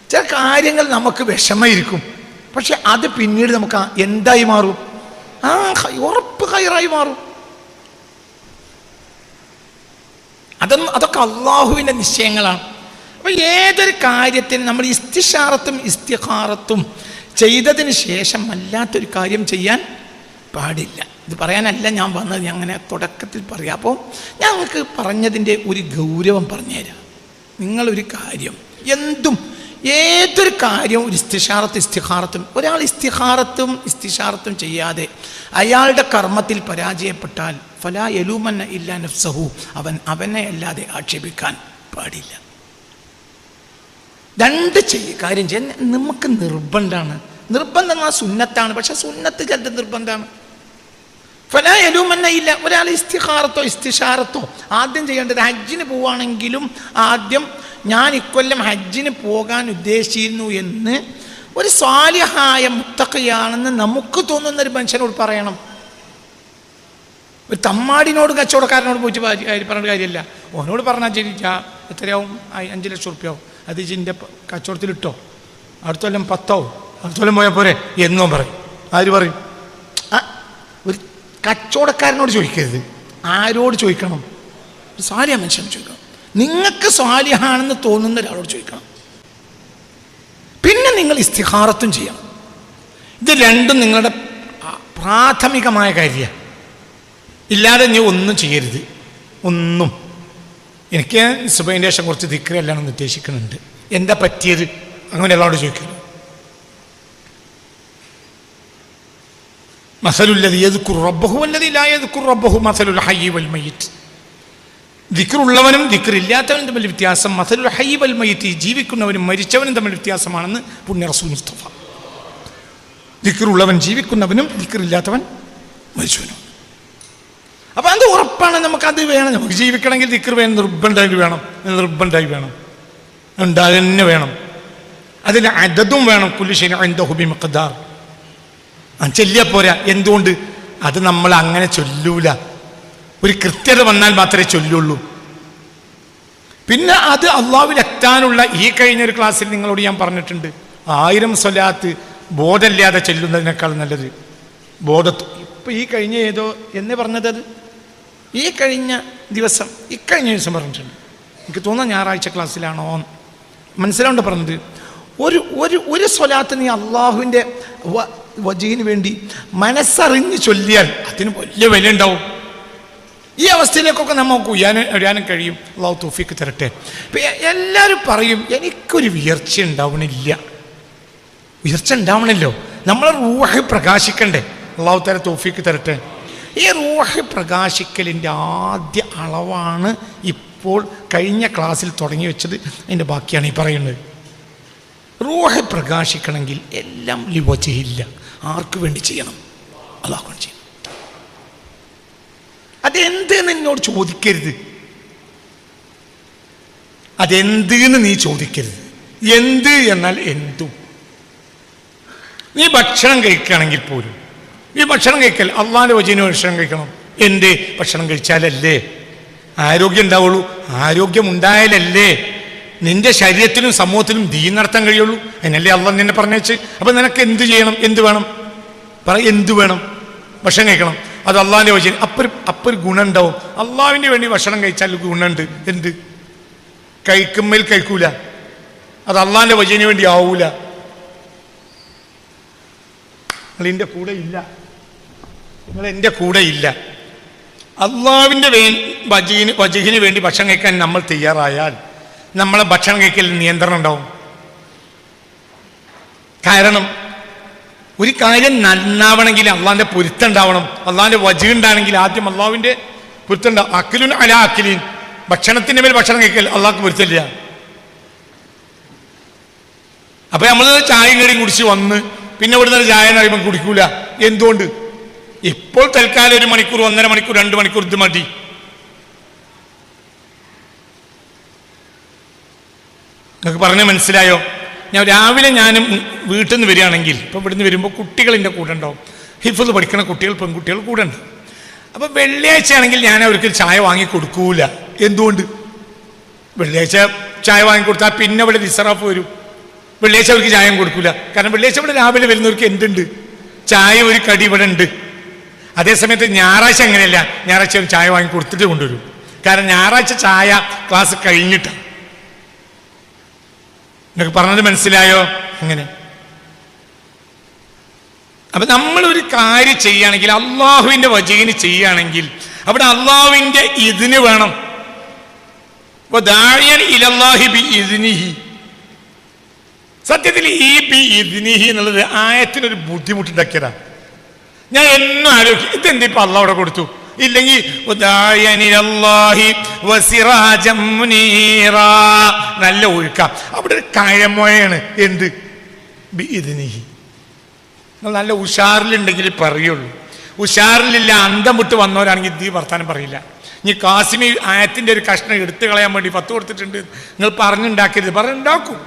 ചില കാര്യങ്ങൾ നമുക്ക് വിഷമമായിരിക്കും, പക്ഷെ അത് പിന്നീട് നമുക്ക് എന്തായി മാറും? ഉറപ്പ് ഖൈറായി മാറും. അതൊക്കെ അള്ളാഹുവിൻ്റെ നിശ്ചയങ്ങളാണ്. അപ്പോൾ ഏതൊരു കാര്യത്തിനും നമ്മൾ ഇസ്തിഷാറത്തും ഇസ്തിഖാറത്തും ചെയ്തതിന് ശേഷം അല്ലാത്തൊരു കാര്യം ചെയ്യാൻ പാടില്ല. ഇത് പറയാനല്ല ഞാൻ വന്നത്, ഞാൻ അങ്ങനെ തുടക്കത്തിൽ പറയാം. അപ്പോൾ ഞങ്ങൾക്ക് പറഞ്ഞതിൻ്റെ ഒരു ഗൗരവം പറഞ്ഞുതരാം. നിങ്ങളൊരു കാര്യം, ഏതൊരു കാര്യവും ഒരു ഇസ്തിഖാറത്തും ഒരാൾ ഇസ്തിഷാറത്തും ചെയ്യാതെ അയാളുടെ കർമ്മത്തിൽ പരാജയപ്പെട്ടാൽ ഫലാ യലൂമന്ന ഇല്ലാ നഫ്സഹു, അവനെ അല്ലാതെ ആക്ഷേപിക്കാൻ പാടില്ല. കാര്യം ചെയ്യാൻ നമുക്ക് നിർബന്ധമാണ്. നിർബന്ധം എന്നാൽ സുന്നത്താണ്, പക്ഷെ സുന്നത്ത് ചിലത് നിർബന്ധമാണ്. ഫലാ യലൂമന്ന ഇല്ല. ഒരാൾ ഇസ്തിഷാറത്തോ ആദ്യം ചെയ്യേണ്ടത്, ഹജ്ജിന് പോവുകയാണെങ്കിലും ആദ്യം ഞാൻ ഇക്കൊല്ലം ഹജ്ജിന് പോകാൻ ഉദ്ദേശിച്ചിരുന്നു എന്ന് ഒരു സ്വാലിഹായ മുത്തഖിയാണെന്ന് നമുക്ക് തോന്നുന്നൊരു മനുഷ്യനോട് പറയണം. ഒരു തമ്മാടിനോട്, കച്ചവടക്കാരനോട് പോയിട്ട് പറഞ്ഞ കാര്യമല്ല. ഓനോട് പറഞ്ഞാൽ ശരി, എത്രയാവും? 5 ലക്ഷം റുപ്യാവും. അത് ഇതിൻ്റെ കച്ചവടത്തിലിട്ടോ, അടുത്ത കൊല്ലം 10 ആവും, അടുത്ത കൊല്ലം പോയാൽ പോരെ എന്നോ പറയും. ആര് പറയും? ഒരു കച്ചവടക്കാരനോട് ചോദിക്കരുത്. ആരോട് ചോദിക്കണം? ഒരു സ്വാലിഹ മനുഷ്യനോട് ചോദിക്കണം. നിങ്ങൾക്ക് സ്വാലിഹാണെന്ന് തോന്നുന്ന ഒരാളോട് ചോദിക്കണം. പിന്നെ നിങ്ങൾ ഇസ്തിഖാറത്തും ചെയ്യണം. ഇത് രണ്ടും നിങ്ങളുടെ പ്രാഥമികമായ കാര്യമാണ്. ഇല്ലാതെ നീ ഒന്നും ചെയ്യരുത്. ഒന്നും. എനിക്ക് സുബഹിൻ്റെ ശേഷം കുറച്ച് ദിക്റെല്ലാം ഉദ്ദേശിക്കുന്നുണ്ട്. എന്താ പറ്റിയത്? അങ്ങനെ എല്ലാവരോട് ചോദിക്കണം. മസലുല്ലദീ യദ്കുറു റബ്ബഹു വല്ലദീ ലാ യദ്കുറു റബ്ബഹു മസലുൽ ഹയ്യി വൽ മയ്യിത്ത്. ദിക്റുള്ളവനും ദിക്റില്ലാത്തവനും തമ്മിൽ വ്യത്യാസം മസലുൽ ഹയ്യി വൽ മയ്യിത്ത്, ജീവിക്കുന്നവനും മരിച്ചവനും തമ്മിൽ വ്യത്യാസമാണെന്ന് പുണ്യ റസൂൽ മുസ്തഫ. ദിക്റുള്ളവൻ ജീവിക്കുന്നവനും ദിക്റില്ലാത്തവൻ മരിച്ചവനും. അപ്പം അത് ഉറപ്പാണ്, നമുക്കത് വേണം. നമുക്ക് ജീവിക്കണമെങ്കിൽ ദിക്ർ വേണം, നിർബന്ധമായി വേണം, ഉണ്ടാകുക തന്നെ വേണം. അതിന് അദദും വേണം. കുല്ലു ശൈഇൻ ഇൻദഹു ബിമിഖ്ദാർ. ചൊല്ലിയാൽ പോരാ. എന്തുകൊണ്ട്? അത് നമ്മൾ അങ്ങനെ ചൊല്ലൂല. ഒരു കൃത്യത വന്നാൽ മാത്രമേ ചൊല്ലുള്ളൂ. പിന്നെ അത് അള്ളാഹുവിൽ എത്താനുള്ള ഈ കഴിഞ്ഞൊരു ക്ലാസ്സിൽ നിങ്ങളോട് ഞാൻ പറഞ്ഞിട്ടുണ്ട്, 1000 സ്വലാത്ത് ബോധമില്ലാതെ ചെല്ലുന്നതിനേക്കാൾ നല്ലത് ബോധത്ത്. ഇപ്പം ഈ കഴിഞ്ഞ ഏതോ എന്ന് പറഞ്ഞത്, അത് ഈ കഴിഞ്ഞ ദിവസം പറഞ്ഞിട്ടുണ്ട്. എനിക്ക് തോന്നുന്നു ഞായറാഴ്ച ക്ലാസ്സിലാണോ മനസ്സിലാണ്ട് പറഞ്ഞത്. ഒരു സ്വലാത്ത് നീ അള്ളാഹുവിൻ്റെ വജീഹിന് വേണ്ടി മനസ്സറിഞ്ഞ് ചൊല്ലിയാൽ അതിന് വലിയ വില ഉണ്ടാവും. ഈ അവസ്ഥയിലേക്കൊക്കെ നമുക്ക് ഉയരാനും കഴിയും. അള്ളാഹു തൗഫീഖ് തരട്ടെ. ഇപ്പം എല്ലാവരും പറയും എനിക്കൊരു ഉയർച്ച ഉണ്ടാവണമല്ലോ, നമ്മളെ റൂഹ് പ്രകാശിക്കണ്ടേ. അള്ളാഹു തആല തൗഫീഖ് തരട്ടെ. ഈ റൂഹ് പ്രകാശിക്കലിൻ്റെ ആദ്യ അളവാണ് ഇപ്പോൾ കഴിഞ്ഞ ക്ലാസ്സിൽ തുടങ്ങി വെച്ചത്. അതിൻ്റെ ബാക്കിയാണ് ഈ പറയുന്നത്. റൂഹ് പ്രകാശിക്കണമെങ്കിൽ എല്ലാം ലിവജഹില്ല, ആർക്ക് വേണ്ടി ചെയ്യണം? അല്ലാഹു വേണ്ടി ചെയ്യണം. അതെന്തെന്ന് എന്നോട് ചോദിക്കരുത്, അതെന്തെന്ന് നീ ചോദിക്കരുത്. എന്ത് എന്നാൽ എന്തും. നീ ഭക്ഷണം കഴിക്കുകയാണെങ്കിൽ പോലും ഈ ഭക്ഷണം കഴിക്കൽ അള്ളാഹിൻ്റെ വജീന് ഭക്ഷണം കഴിക്കണം. എന്ത്? ഭക്ഷണം കഴിച്ചാലല്ലേ ആരോഗ്യം ഉണ്ടാവുള്ളൂ. ആരോഗ്യം ഉണ്ടായാലല്ലേ നിന്റെ ശരീരത്തിനും സമൂഹത്തിനും ദീൻ നടത്താൻ കഴിയുള്ളൂ. അതിനല്ലേ അള്ളാഹ് നിന്നെ പറഞ്ഞേച്ച്. അപ്പം നിനക്ക് എന്ത് ചെയ്യണം? എന്ത് വേണം? എന്ത് വേണം? ഭക്ഷണം കഴിക്കണം. അത് അള്ളാഹിൻ്റെ വജീന്. അപ്പൊരു ഗുണം ഉണ്ടാവും. അള്ളാഹുവിന് വേണ്ടി ഭക്ഷണം കഴിച്ചാൽ ഗുണമുണ്ട്. എന്ത്? കഴിക്കുമ്പോൾ കഴിക്കൂല, അത് അള്ളാഹിൻ്റെ വജീന് വേണ്ടി ആവൂല. നിങ്ങളെൻ്റെ കൂടെ ഇല്ല. അള്ളാഹുവിൻ്റെ വജീഹിന് വേണ്ടി ഭക്ഷണം കഴിക്കാൻ നമ്മൾ തയ്യാറായാൽ നമ്മളെ ഭക്ഷണം കഴിക്കലിൽ നിയന്ത്രണം ഉണ്ടാവും. കാരണം ഒരു കാര്യം നന്നാവണമെങ്കിൽ അള്ളാഹിൻ്റെ പൊരുത്തം ഉണ്ടാവണം. അള്ളാഹിൻ്റെ വജീഹ് ഉണ്ടാണെങ്കിൽ ആദ്യം അള്ളാഹുവിൻ്റെ പൊരുത്തം ഉണ്ടാവും. അഖിലുൻ അലാ അഖിലീൻ, ഭക്ഷണത്തിൻ്റെ മേൽ ഭക്ഷണം കഴിക്കൽ അള്ളാഹ്ക്ക് പൊരുത്തമില്ല. അപ്പം നമ്മൾ ചായയും കടിയും കുടിച്ച് വന്ന് പിന്നെ ഇവിടുന്ന് ചായ കഴിയുമ്പോൾ കുടിക്കൂല. എന്തുകൊണ്ട്? ഇപ്പോൾ തൽക്കാലം 1 മണിക്കൂർ, 1.5 മണിക്കൂർ, 2 മണിക്കൂർ ഇത് മതി. നിങ്ങൾക്ക് പറഞ്ഞ് മനസ്സിലായോ? രാവിലെ ഞാൻ വീട്ടിൽ നിന്ന് വരികയാണെങ്കിൽ, ഇപ്പം ഇവിടുന്ന് വരുമ്പോൾ കുട്ടികളിൻ്റെ കൂടെ ഉണ്ടാവും, ഹിഫ്ള് പഠിക്കുന്ന കുട്ടികൾ, പെൺകുട്ടികൾ കൂടെ ഉണ്ട്. അപ്പം വെള്ളിയാഴ്ച ആണെങ്കിൽ ഞാൻ അവർക്ക് ചായ വാങ്ങി കൊടുക്കൂല. എന്തുകൊണ്ട്? വെള്ളിയാഴ്ച ചായ വാങ്ങി കൊടുത്താൽ പിന്നെ ഇവിടെ ഇസ്റാഫ് വരും. വെള്ളിയാഴ്ച അവർക്ക് ചായ കൊടുക്കൂല. കാരണം വെള്ളിയാഴ്ച ഇവിടെ രാവിലെ വരുന്നവർക്ക് എന്തുണ്ട്? ചായ, ഒരു കടി ഇവിടെ ഉണ്ട്. അതേസമയത്ത് ഞായറാഴ്ച അങ്ങനെയല്ല. ഞായറാഴ്ച ചായ വാങ്ങി കൊടുത്തിട്ട് കൊണ്ടുവരും. കാരണം ഞായറാഴ്ച ചായ ക്ലാസ് കഴിഞ്ഞിട്ടാണ്. നിങ്ങൾക്ക് പറഞ്ഞത് മനസ്സിലായോ? അങ്ങനെ. അപ്പം നമ്മളൊരു കാര്യം ചെയ്യുകയാണെങ്കിൽ, അള്ളാഹുവിൻ്റെ വജീഹിന് ചെയ്യുകയാണെങ്കിൽ അവിടെ അള്ളാഹുവിൻ്റെ ഇതിന് വേണം. സത്യത്തിൽ ഈ ബി ഇദ്നിഹി എന്നുള്ളത് ആയത്തിനൊരു ബുദ്ധിമുട്ടുണ്ടാക്കിയതാണ്. ഞാൻ എന്നും ആലോചിക്കും, ഇതെന്താ ഇപ്പം അള്ളാഹ് അവിടെ കൊടുത്തു? ഇല്ലെങ്കിൽ നല്ല ഒഴുക്കാം. അവിടെ ഒരു കഴമൊയാണ്. എന്ത്? ബി ഇദ്നിഹി. നല്ല ഉഷാറിലുണ്ടെങ്കിൽ പറയുള്ളൂ. ഉഷാറിലില്ല, അന്തം വിട്ട് വന്നവരാണെങ്കിൽ ഇത് വർത്താനം പറയില്ല. ഇനി കാസിമി ആയത്തിൻ്റെ ഒരു കഷ്ണം എടുത്തു കളയാൻ വേണ്ടി 10 കൊടുത്തിട്ടുണ്ട്, നിങ്ങൾ പറഞ്ഞുണ്ടാക്കരുത്. പറഞ്ഞുണ്ടാക്കും.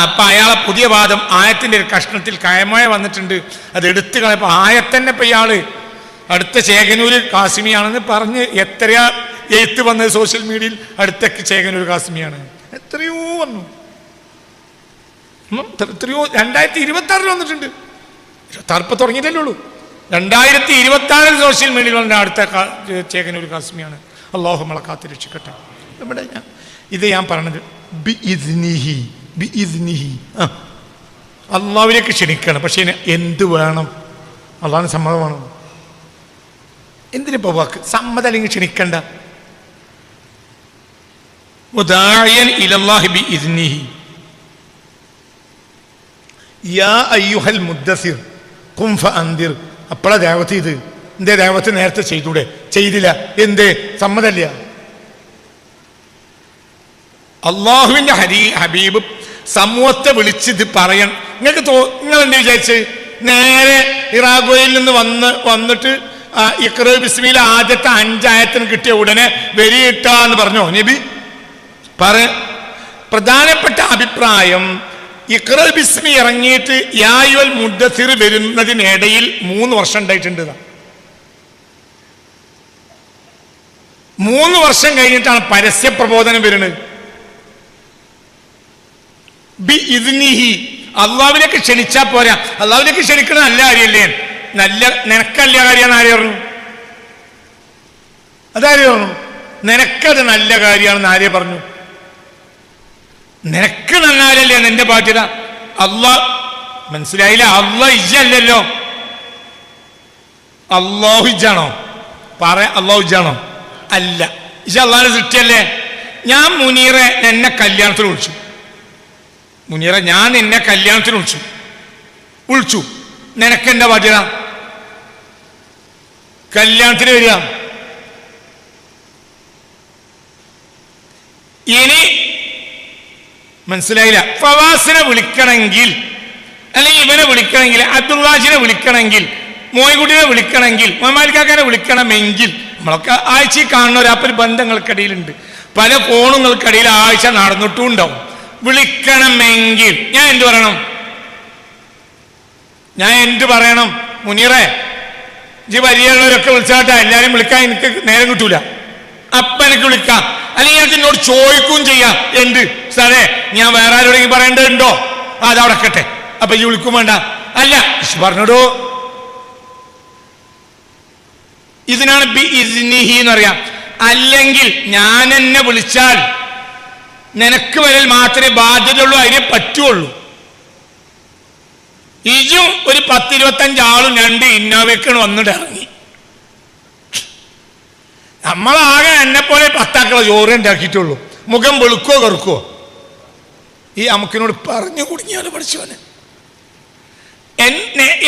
അപ്പം അയാളെ പുതിയ വാദം, ആയത്തിൻ്റെ ഒരു കഷ്ണത്തിൽ കയമോയ വന്നിട്ടുണ്ട്, അത് എടുത്തു കളയപ്പോൾ ആയത്തന്നെ ഇപ്പം ഇയാൾ അടുത്ത ചേകനൂർ കാസിമിയാണെന്ന് പറഞ്ഞ് എത്രയാ എഴുത്ത് വന്നത് സോഷ്യൽ മീഡിയയിൽ. അടുത്ത ചേകനൂർ കാസിമിയാണ്. എത്രയോ വന്നു, എത്രയോ 2026 വന്നിട്ടുണ്ട്. 26 തുടങ്ങിയിട്ടല്ലേ ഉള്ളൂ. 2026 സോഷ്യൽ മീഡിയയിൽ വന്ന അടുത്ത ചേകനൂർ കാസിമിയാണ്. അള്ളാഹു നമ്മളെ കാത്ത് രക്ഷിക്കട്ടെ. ഇവിടെ ഇത് ഞാൻ പറഞ്ഞത് ബി ഇദ്നിഹി, ബി ഇദ്നിഹി. അള്ളാഹുവിലേക്ക് ക്ഷണിക്കണം. പക്ഷേ എന്ത് വേണം? അള്ളാഹിന് സമ്മതം വേണം. എന്തിനിപ്പോൾ വാക്ക്? സമ്മതം അല്ലെങ്കിൽ ക്ഷണിക്കണ്ട. മുദാഇയൻ ഇലല്ലാഹി ബി ഇദ്നിഹി. യാ അയ്യുഹൽ മുദ്ദസിർ ഖും ഫഅൻദിർ അപ്പോഴാ ദേവത്ത് ഇത്. എന്തേ ദേവത്ത് നേരത്തെ ചെയ്തൂടെ? ചെയ്തില്ല. എന്തേ? സമ്മതല്ല. അള്ളാഹുവിന്റെ ഹബീബ് സമൂഹത്തെ വിളിച്ച് ഇത് പറയണം. നിങ്ങൾ എന്ത് വിചാരിച്ച് നേരെ ഇറാഖോയിൽ നിന്ന് വന്നിട്ട് ഇഖ്റ ബിസ്മിയിൽ ആദ്യത്തെ 5 ആയത്തിന് കിട്ടിയ ഉടനെ വരിയിട്ടാന്ന് പറഞ്ഞോ നബി? പ്രധാനപ്പെട്ട അഭിപ്രായം, ഇഖ്റ ബിസ്മി ഇറങ്ങിയിട്ട് യാ അയ്യുഹൽ മുദ്ദസ്സിർ വരുന്നതിനിടയിൽ 3 വർഷം ഉണ്ടായിട്ടുണ്ട്. 3 വർഷം കഴിഞ്ഞിട്ടാണ് പരസ്യ പ്രബോധനം വരുന്നത്. ബി ഇദ്നിഹി, അള്ളാഹുവിലേക്ക് ക്ഷണിച്ചാ പോരാ. അള്ളാഹുവിലേക്ക് ക്ഷണിക്കണ നല്ല കാര്യമല്ലേ? നിനക്കല്ല കാര്യമാണ് ആര് പറഞ്ഞു? അതാര് പറഞ്ഞു? നിനക്കത് നല്ല കാര്യമാണെന്ന് ആര്യ പറഞ്ഞു? നിനക്ക് നന്നാലല്ലേ നിന്റെ ബാധ്യത. അള്ളാഹ് മനസ്സിലായില്ല. അള്ളാഹ് ഇജ്ജല്ലോ. അള്ളാഹു ഇജ്ജാണോ? അള്ളാഹു ഇജ്ജാണോ? അല്ല. ഇജ്ജ് അള്ളാഹിനെ സൃഷ്ടിയല്ലേ. ഞാൻ മുനീറെ എന്നെ കല്യാണത്തിന് വിളിച്ചു. മുനീറ, ഞാൻ എന്നെ കല്യാണത്തിന് വിളിച്ചു. നിനക്കെന്താ ബാധ്യത? കല്യാണത്തിന് വരിക. ഇനി മനസ്സിലായില്ല. ഫവാസിനെ വിളിക്കണമെങ്കിൽ, അല്ലെങ്കിൽ ഇവനെ വിളിക്കണമെങ്കിൽ, അബ്ദുള്ളാജിനെ വിളിക്കണമെങ്കിൽ, മോയ്കുട്ടിനെ വിളിക്കണമെങ്കിൽ, മൊഹമ്മദ്കാക്കാനെ വിളിക്കണമെങ്കിൽ, നമ്മളൊക്കെ ആഴ്ച കാണുന്ന ഒരാപ്പൽ ബന്ധങ്ങൾക്കിടയിലുണ്ട്. പല കോണുങ്ങൾക്കിടയിൽ ആഴ്ച നടന്നിട്ടും ഉണ്ടാവും. വിളിക്കണമെങ്കിൽ ഞാൻ എന്ത് പറയണം? മുനീറെ, ജി വരികയുള്ളവരൊക്കെ വിളിച്ചാട്ടെ, എല്ലാവരും വിളിക്കാൻ എനിക്ക് നേരം കിട്ടൂല. അപ്പൊ എനിക്ക് വിളിക്കാം. അല്ലെങ്കിൽ ഞാൻ എന്നോട് ചോദിക്കുകയും ചെയ്യാം. എന്ത് സാറേ, ഞാൻ വേറെ ആരോടെങ്കിലും പറയേണ്ടതുണ്ടോ? അതവിടെ കട്ടെ. അപ്പൊ ഈ വിളിക്കും വേണ്ട. അല്ല, പറഞ്ഞോടോ. ഇതിനാണ് ബി ഇദ്നിഹി എന്നറിയാം. അല്ലെങ്കിൽ ഞാൻ എന്നെ വിളിച്ചാൽ നിനക്ക് വരൽ മാത്രമേ ബാധ്യതയുള്ളൂ, അതിനെ പറ്റുള്ളൂ. ഇജും ഒരു 10-25 ആളും 2 ഇന്നോവയ്ക്കാണ് വന്നിട്ട് ഇറങ്ങി. നമ്മളാകെ എന്നെ പോലെ 10 ആക്കളെ ചോറ് ഉണ്ടാക്കിയിട്ടുള്ളൂ. മുഖം വെളുക്കോ കറുക്കോ? ഈ അമുക്കിനോട് പറഞ്ഞു കുടുങ്ങിയാലും പഠിച്ചവന്.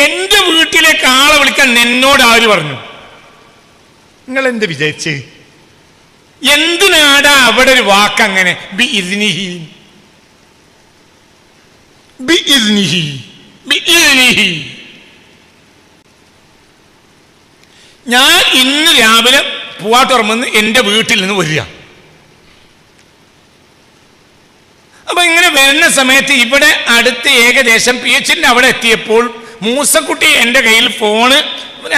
എന്റെ വീട്ടിലേക്ക് ആളെ വിളിക്കാൻ എന്നോട് ആര് പറഞ്ഞു? നിങ്ങൾ എന്ത് വിചാരിച്ച്? എന്തിനാടാ അവിടെ ഒരു വാക്കങ്ങനെ? ബി ഇദ്നിഹി, ബി ഇദ്നിഹി, ബി ഇദ്നിഹി. ഞാൻ ഇന്ന് രാവിലെ പൂവാട്ടുറമെന്ന് എൻ്റെ വീട്ടിൽ നിന്ന് വരിക. അപ്പൊ ഇങ്ങനെ വരുന്ന സമയത്ത് ഇവിടെ അടുത്ത് ഏകദേശം PHന്റെ അവിടെ എത്തിയപ്പോൾ മൂസക്കുട്ടി എൻ്റെ കയ്യിൽ ഫോണ്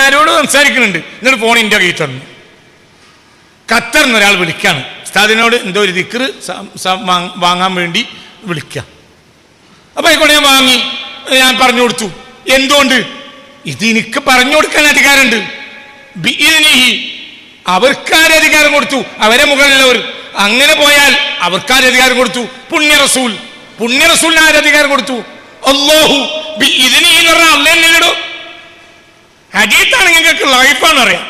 ആരോട് സംസാരിക്കുന്നുണ്ട്. എന്നിട്ട് ഫോൺ എൻ്റെ കയ്യിൽ തന്നു. ഖത്തറിന്ന് ഒരാൾ വിളിക്കാണ്. ഉസ്താദിനോട് എന്തോ ഒരു ദിക്ർ വാങ്ങാൻ വേണ്ടി വിളിക്കുക. അപ്പൊ ആയിക്കോട്ടെ, ഞാൻ വാങ്ങി. ഞാൻ പറഞ്ഞു കൊടുത്തു. എന്തുകൊണ്ട്? ഇത് എനിക്ക് പറഞ്ഞു കൊടുക്കാൻ അധികാരമുണ്ട്. അവർക്കാരധികാരം കൊടുത്തു, അവരെ മുകളിലുള്ളവർ. അങ്ങനെ പോയാൽ അവർക്കാരധികാരം കൊടുത്തു. പുണ്യറസൂലിന് ആരധികാരം കൊടുത്തു? അല്ലാഹു. ഇതിന് ഈ പറഞ്ഞാൽ അള്ളേടോ. ഹദീത്താണെങ്കിൽ നിങ്ങൾക്ക് ലൈഫാണ് അറിയാം.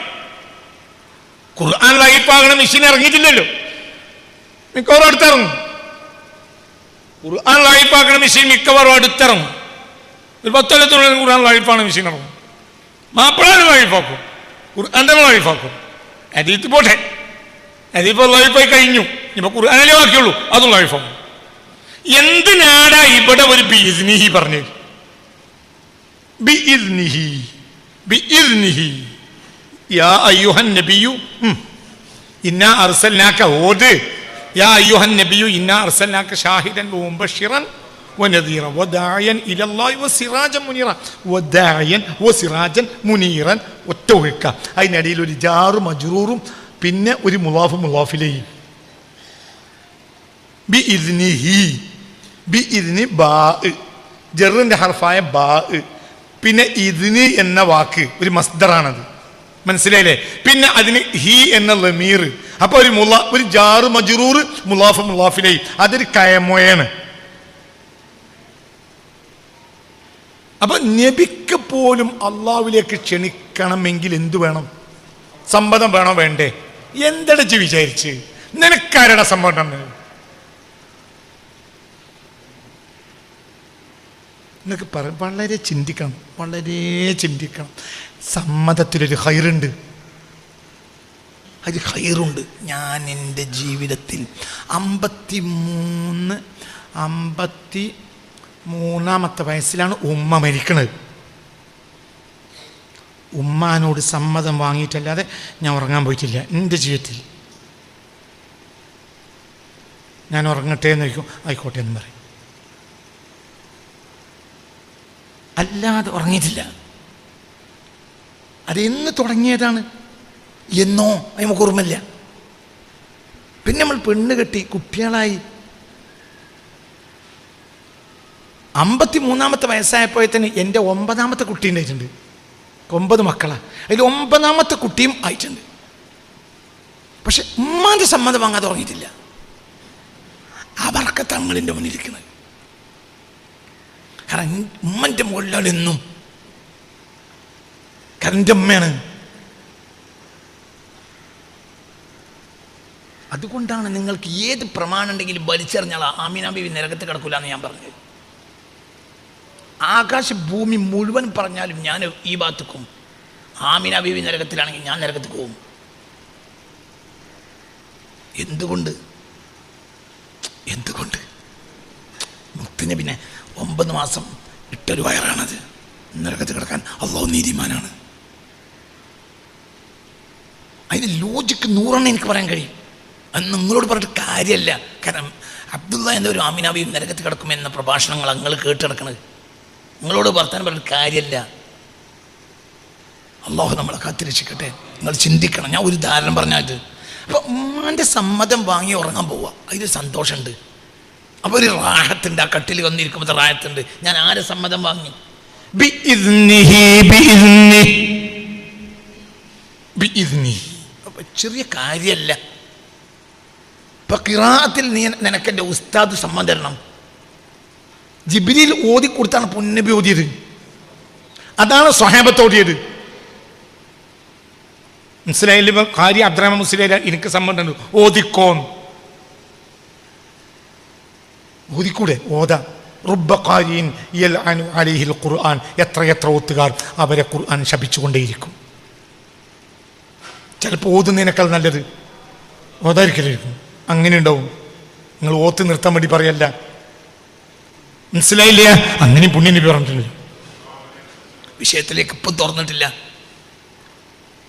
ഖുർആൻ ലൈഫാകണ മെഷീൻ ഇറങ്ങിയിട്ടില്ലല്ലോ. മിക്കവാറും അടുത്തിറങ്ങും. ഖുർആൻ ലൈഫാക്കണ മെഷീൻ മിക്കവാറും അടുത്തിറങ്ങും. ഒരു 10 കൊല്ലത്തിനുള്ളിൽ ഖുർആൻ ലൈഫാണ് മെഷീൻ ഇറങ്ങും. മാപ്പിളാണ് ലൈഫാക്കും, ഖുർആൻ്റെ ലൈഫാക്കും. ഹദീത്ത് പോട്ടെ, ഹദീത്ത് ലൈഫായി കഴിഞ്ഞു. ഇപ്പൊ ഖുർആനല്ലേ ബാക്കിയുള്ളൂ, അതും ലൈഫാക്കും. എന്തിനാടാ ഇവിടെ ഒരു ബിഇദ്നിഹി പറഞ്ഞു? ബിഇദ്നിഹി, ബിഇദ്നിഹി. യാ അയ്യുഹൻ നബിയു ഇന്നാ അർസൽനാക ഓത്. യാ അയ്യുഹൻ നബിയു ഇന്നാ അർസൽനാക ഷാഹിദൻ വമുബശ്ശിറൻ വനദീറ വദാഇയൻ ഇലല്ലാഹി വസിറാജൻ മുനീറ. വദാഇയൻ വസിറാജൻ മുനീറൻ. ഒറ്റ ഒഴുക്ക. അതിനിടയിൽ ഒരു ജാറും മജ്റൂറും പിന്നെ ഒരു മുളാഫും മുളാഫിലയും. ബിഇദ്നിഹി, ബിഇദ്നി ബാ, ജറിന്റെ ഹർഫായ ബാ. പിന്നെ ഇദ്നി എന്ന വാക്ക് ഒരു മസ്ദറാണത്. മനസ്സിലായില്ലേ? പിന്നെ അതിന് ഹി എന്ന ലമീർ. അപ്പൊ ഒരു ജാറ് മജ്റൂർ മുളാഫ് മുളാഫിലൈ, അതൊരു കയമൊയാണ്. അപ്പൊ നബിക്ക് പോലും അള്ളാഹുവിലേക്ക് ക്ഷണിക്കണമെങ്കിൽ എന്തു വേണം? സമ്മതം വേണോ വേണ്ടേ? എന്തടച്ച് വിചാരിച്ച് നിനക്കാരുടെ സമ്മതം? എന്നൊക്കെ പറയും. വളരെ ചിന്തിക്കണം, വളരെ ചിന്തിക്കണം. സമ്മതത്തിലൊരു ഹൈറുണ്ട്, ഒരു ഹൈറുണ്ട്. ഞാൻ എൻ്റെ ജീവിതത്തിൽ 53-ാമത്തെ വയസ്സിലാണ് ഉമ്മ മരിക്കണത്. ഉമ്മാനോട് സമ്മതം വാങ്ങിയിട്ടല്ലാതെ ഞാൻ ഉറങ്ങാൻ പോയിട്ടില്ല എൻ്റെ ജീവിതത്തിൽ. ഞാൻ ഉറങ്ങട്ടെ എന്ന് ചോദിക്കും, ആയിക്കോട്ടെ എന്ന് പറയും, അല്ലാതെ ഉറങ്ങിയിട്ടില്ല. അതെന്ന് തുടങ്ങിയതാണ്, എന്നോ നമുക്ക് ഓർമ്മയില്ല. പിന്നെ നമ്മൾ പെണ്ണ് കെട്ടി കുട്ടികളായി. 53-ാമത്തെ വയസ്സായപ്പോഴത്തേന് എൻ്റെ 9-ാമത്തെ കുട്ടി ഉണ്ടായിട്ടുണ്ട്. 9 മക്കളാണ്, അതിൽ 9-ാമത്തെ കുട്ടിയും ആയിട്ടുണ്ട്. പക്ഷെ ഉമ്മാൻ്റെ സമ്മതം വാങ്ങാതെ ഉറങ്ങിയിട്ടില്ല. അവർക്ക് തങ്ങളിൻ്റെ മുന്നിലിരിക്കുന്നത്. കാരണം ഉമ്മൻ്റെ മുകളിലാണ് എന്നും. കാരണം എൻ്റെ അമ്മയാണ്. അതുകൊണ്ടാണ് നിങ്ങൾക്ക് ഏത് പ്രമാണം ഉണ്ടെങ്കിലും വലിച്ചെറിഞ്ഞാൽ ആമീന ബീവി നരകത്ത് കിടക്കില്ല എന്ന് ഞാൻ പറഞ്ഞത്. ആകാശ ഭൂമി മുഴുവൻ പറഞ്ഞാലും ഞാൻ ഈ ഭാഗത്തേക്കും, ആമീന ബീവി നരകത്തിലാണെങ്കിൽ ഞാൻ നരകത്ത് പോകും. എന്തുകൊണ്ട്? മുത്തിന് പിന്നെ 9 മാസം ഇട്ടൊരു വയറാണത്. നരകത്ത് കിടക്കാൻ അള്ളാഹു നീതിമാനാണ്. അതിന് ലോജിക്ക് 100 എനിക്ക് പറയാൻ കഴിയും. അത് നിങ്ങളോട് പറഞ്ഞിട്ട് കാര്യമല്ല. കാരണം അബ്ദുള്ള എന്ന ഒരു ആമിന ബീവി നരകത്ത് കിടക്കുമെന്ന പ്രഭാഷണങ്ങൾ നിങ്ങൾ കേട്ടിടക്കണത്. നിങ്ങളോട് വർത്താനം പറഞ്ഞിട്ട് കാര്യമല്ല. അള്ളാഹു നമ്മളെ കാത്തിരക്ഷിക്കട്ടെ. നിങ്ങൾ ചിന്തിക്കണം. ഞാൻ ഒരു ഉദാഹരണം പറഞ്ഞാൽ, അപ്പോൾ ഉമ്മാൻ്റെ സമ്മതം വാങ്ങി ഉറങ്ങാൻ പോവുക, അതിൽ സന്തോഷമുണ്ട്. അപ്പോൾ ഒരു റാഹത്തുണ്ട്. ആ കട്ടിൽ വന്നിരിക്കുമ്പോൾ റാഹത്തുണ്ട്. ഞാൻ ആരെ സമ്മതം വാങ്ങി? അപ്പോൾ ചെറിയ കാര്യമല്ല. ഇപ്പൊ ഖിറാഅത്തിൽ നിനക്കെൻ്റെ ഉസ്താദ് സമ്മതം തരണം. ജിബ്രീൽ ഓതിക്കൊടുത്താണ് പുന്നബി ഓതിയത്. അതാണ് സ്വഹാബത്ത് ഓതിയത്. മനസ്സിലായില്ല? ഖാരി അബ്ദുറഹ്മാൻ മുസ്ലിയാർ എനിക്ക് സമ്മതമുണ്ട്, ഓതിക്കോന്ന്. ഓതിക്കൂടെ? ഓതാ. റുബ്ബ ഖാരിൻ യൽഅനു അലൈഹിൽ ഖുർആൻ. എത്ര ഓത്തുകാർ അവരെ ഖുർആൻ ശപിച്ചുകൊണ്ടേയിരിക്കും. ചിലപ്പോൾ ഓതുന്നതിനേക്കാൾ നല്ലത് ഓതായിരിക്കലായിരിക്കും. അങ്ങനെ ഉണ്ടാവും. നിങ്ങൾ ഓത്ത് നിർത്താൻ വേണ്ടി പറയല്ല. മനസ്സിലായില്ല? അങ്ങനെ പുണ്യ നബി പറഞ്ഞിട്ടില്ല. വിഷയത്തിലേക്ക് ഇപ്പം തുറന്നിട്ടില്ല.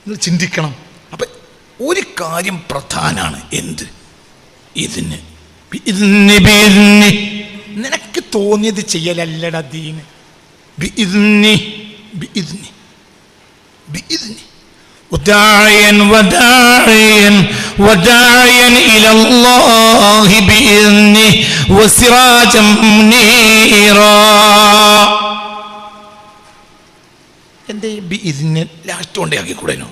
നിങ്ങൾ ചിന്തിക്കണം. അപ്പം ഒരു കാര്യം പ്രധാനാണ്. എന്ത്? ഇതിന് നിനക്ക് തോന്നിയത് ചെയ്യലല്ലടാ ദീന്. وداعيا إلى الله بإذنه وسراجا منيرا. എൻ്റെ ഇതിന് ലാസ്റ്റ് കൊണ്ടേ ആക്കിക്കൂടേനോ?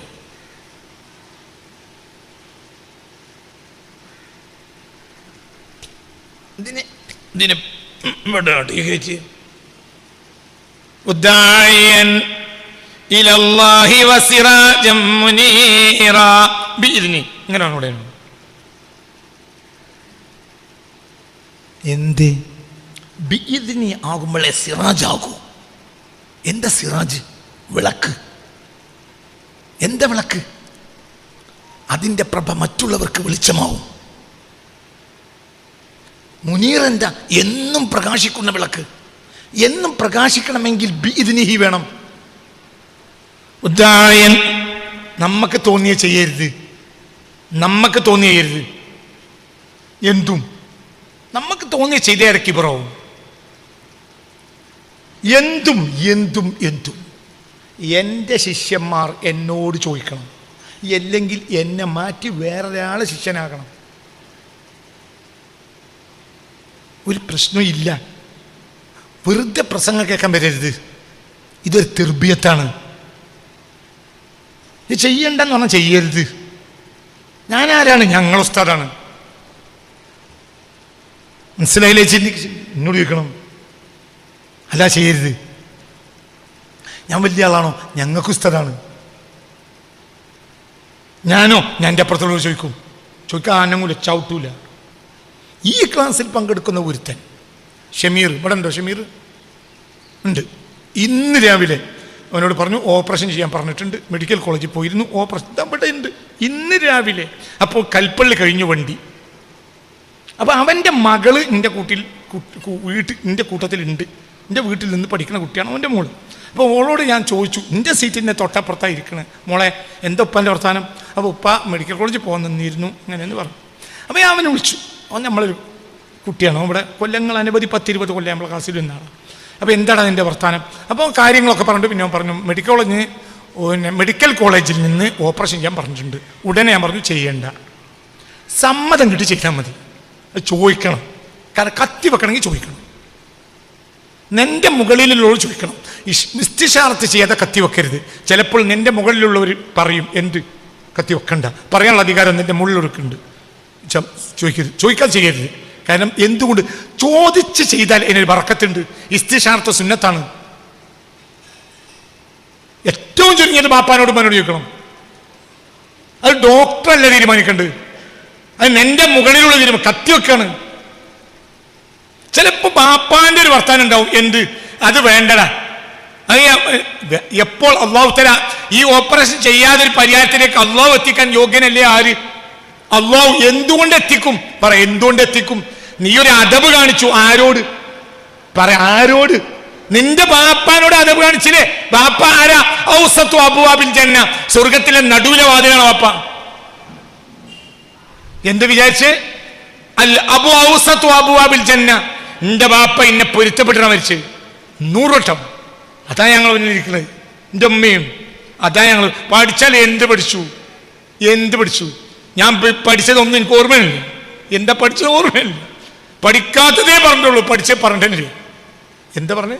ഇതിനെ ഇവിടെ وداعيا إلى الله وسراجا منيرا بإذنه. ഇങ്ങനെയാണ് ഇവിടെ. എന്ത് ബിഇദ്നി ആകുമ്പോഴേ സിറാജ് ആകൂ. എന്താ സിറാജ്? വിളക്ക്. എന്താ വിളക്ക്? അതിൻ്റെ പ്രഭ മറ്റുള്ളവർക്ക് വെളിച്ചമാവും. മുനീർ എന്താ? എന്നും പ്രകാശിക്കുന്ന വിളക്ക്. എന്നും പ്രകാശിക്കണമെങ്കിൽ ബിഇദ്നിഹി വേണം. ഉദായൻ നമുക്ക് തോന്നിയ ചെയ്യരുത്. നമുക്ക് തോന്നിയരുത്. എന്തും നമുക്ക് തോന്നിയ ചെയ്തേ ഇറക്കി പറവും. എന്തും എന്തും എന്തും എൻ്റെ ശിഷ്യന്മാർ എന്നോട് ചോദിക്കണം. അല്ലെങ്കിൽ എന്നെ മാറ്റി വേറൊരാളെ ശിഷ്യനാകണം. ഒരു പ്രശ്നവും ഇല്ല. വെറുതെ പ്രസംഗം കേൾക്കാൻ വരരുത്. ഇതൊരു തെർബിയത്താണ്. ഇത് ചെയ്യണ്ടെന്ന് പറഞ്ഞാൽ ചെയ്യരുത്. ഞാനാരാണ്? ഞങ്ങൾ ഉസ്താദാണ്. മനസ്സിലായില്ലേ? എന്നോട് ചോദിക്കണം. അല്ല ചെയ്യരുത്. ഞാൻ വലിയ ആളാണോ? ഞങ്ങൾക്ക് ഉസ്താദാണ്. ഞാനോ? ഞാൻ എൻ്റെ അപ്പുറത്തുള്ളവർ ചോദിക്കാൻ ആനങ്ങൂല, ചവിട്ടൂല. ഈ ക്ലാസ്സിൽ പങ്കെടുക്കുന്ന ഒരുത്തൻ ഷമീർ ഇവിടെ ഉണ്ടോ? ഷമീർ ഉണ്ട്. ഇന്ന് രാവിലെ അവനോട് പറഞ്ഞു ഓപ്പറേഷൻ ചെയ്യാൻ പറഞ്ഞിട്ടുണ്ട്, മെഡിക്കൽ കോളേജിൽ പോയിരുന്നു, ഓപ്പറേഷൻ ഇവിടെ ഉണ്ട് ഇന്ന് രാവിലെ. അപ്പോൾ കൽപ്പള്ളി കഴിഞ്ഞു വണ്ടി. അപ്പോൾ അവൻ്റെ മകള് എൻ്റെ എൻ്റെ കൂട്ടത്തിലുണ്ട്, എൻ്റെ വീട്ടിൽ നിന്ന് പഠിക്കുന്ന കുട്ടിയാണ് അവൻ്റെ മോള്. അപ്പോൾ ഓളോട് ഞാൻ ചോദിച്ചു, എൻ്റെ സീറ്റിൻ്റെ തൊട്ടപ്പുറത്താണ് ഇരിക്കണേ, മോളെ എന്താ ഉപ്പാൻ്റെ വർത്താനം? അപ്പോൾ ഉപ്പ മെഡിക്കൽ കോളേജിൽ പോകാൻ നിന്നിരുന്നു അങ്ങനെയെന്ന് പറഞ്ഞു. അപ്പോൾ ഞാൻ അവനെ വിളിച്ചു. അവൻ നമ്മളൊരു കുട്ടിയാണ്, ഇവിടെ കൊല്ലങ്ങൾ അനവധി 10-20 കൊല്ലം നമ്മളെ ക്ലാസ്സിൽ നിന്നാണ്. അപ്പോൾ എന്താണ് അതിൻ്റെ വർത്താനം? അപ്പോൾ കാര്യങ്ങളൊക്കെ പറഞ്ഞിട്ട് പിന്നെ അവൻ പറഞ്ഞു മെഡിക്കൽ കോളേജിൽ നിന്ന് ഓപ്പറേഷൻ ചെയ്യാൻ പറഞ്ഞിട്ടുണ്ട്. ഉടനെ ഞാൻ പറഞ്ഞു ചെയ്യേണ്ട, സമ്മതം കിട്ടി ചെയ്താൽ മതി. അത് ചോദിക്കണം, കാരണം കത്തി വെക്കണമെങ്കിൽ ചോദിക്കണം, നിൻ്റെ മുകളിലുള്ളവർ ചോദിക്കണം. ഇസ്തിശാറത്ത് ചെയ്യാതെ കത്തി വെക്കരുത്. ചിലപ്പോൾ നിൻ്റെ മുകളിലുള്ളവർ പറയും എന്ത് കത്തി വെക്കണ്ട, പറയാനുള്ള അധികാരം നിൻ്റെ മുകളിലൊരുക്കുണ്ട്. ചോദിക്കാൻ ചെയ്യരുത്. കാരണം എന്തുകൊണ്ട്? ചോദിച്ച് ചെയ്താൽ അതിനൊരു ബറക്കത്തുണ്ട്. ഇസ്തിശാറത്ത് സുന്നത്താണ്. ഏറ്റവും ചുരുങ്ങിയത് ബാപ്പാനോട് മനോട് ചോദിക്കണം. അത് ഡോക്ടറല്ല തീരുമാനിക്കേണ്ടത്, അത് നിന്റെ മുകളിലുള്ള തീരുമാനം. കത്തി വെക്കാണ്. ചിലപ്പോൾ ബാപ്പാന്റെ ഒരു വർത്താനം ഉണ്ടാവും, എന്ത് അത് വേണ്ടടാ. അത് എപ്പോൾ അള്ളാഹു തആല ഈ ഓപ്പറേഷൻ ചെയ്യാതെ ഒരു പരിഹാരത്തിലേക്ക് അള്ളാഹു എത്തിക്കാൻ യോഗ്യനല്ലേ ആര്? അള്ളാഹു എന്തുകൊണ്ട് എത്തിക്കും? പറ, എന്തുകൊണ്ട് എത്തിക്കും? നീ ഒരു അദബ് കാണിച്ചു. ആരോട്? പറ, ആരോട്? നിന്റെ ബാപ്പാനോട് അദബ് കാണിച്ചില്ലേ? ബാപ്പ ആരാ? ഔസത്തു അബ്വാബിൽ ജന്ന, സ്വർഗത്തിലെ നടുവിലെ വാതിലാണ് ബാപ്പ. എന്ത് വിചാരിച്ച്? അൽ അബു ഔസത്തു അബ്വാബിൽ ജന്ന, നിന്റെ ബാപ്പ എന്നെ പൊരുത്തപ്പെട്ടാണ് മരിച്ച് 100 വട്ടം. അതാ ഞങ്ങൾ ഇരിക്കുന്നത്. എൻ്റെ ഉമ്മയും അതാ ഞങ്ങൾ. പഠിച്ചാൽ എന്ത് പഠിച്ചു? ഞാൻ പഠിച്ചതൊന്നും എനിക്ക് ഓർമ്മയില്ല. എന്താ പഠിച്ചത് ഓർമ്മയില്ല. പഠിക്കാത്തതേ പറഞ്ഞുള്ളൂ, പഠിച്ചേ പറഞ്ഞില്ലേ. എന്താ പറഞ്ഞ്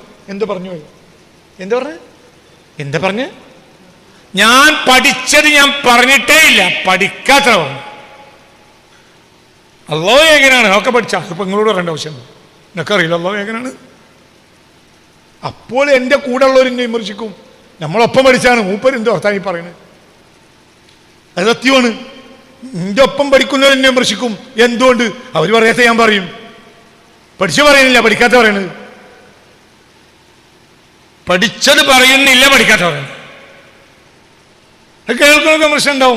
ഞാൻ പഠിച്ചത് ഞാൻ പറഞ്ഞിട്ടേ ഇല്ല, പഠിക്കാത്ത പറഞ്ഞു. അല്ലാഹു എങ്ങനെയാണ് ഒക്കെ പഠിച്ചാൽ അതിപ്പോൾ നിങ്ങളോട് പറയേണ്ട ആവശ്യമുണ്ട്. നിനക്കറിയില്ല അല്ലാഹു എങ്ങനെയാണ്? അപ്പോൾ എൻ്റെ കൂടെ ഉള്ളവരെന്നെ വിമർശിക്കും. നമ്മളൊപ്പം പഠിച്ചാണ് മൂപ്പർ എന്തോ വർത്താനം പറയുന്നത്. അത് സത്യമാണ്. എൻ്റെ ഒപ്പം പഠിക്കുന്നവരെന്നെ വിമർശിക്കും. എന്തുകൊണ്ട്? അവർ പറയാത്ത ഞാൻ പറയും. പഠിച്ചു പറയുന്നില്ല, പഠിക്കാത്ത പറയണത്. പഠിച്ചത് പറയുന്നില്ല, പഠിക്കാത്ത പറയുന്നത്. കേൾക്കുന്ന വിമർശനം ഉണ്ടാവും.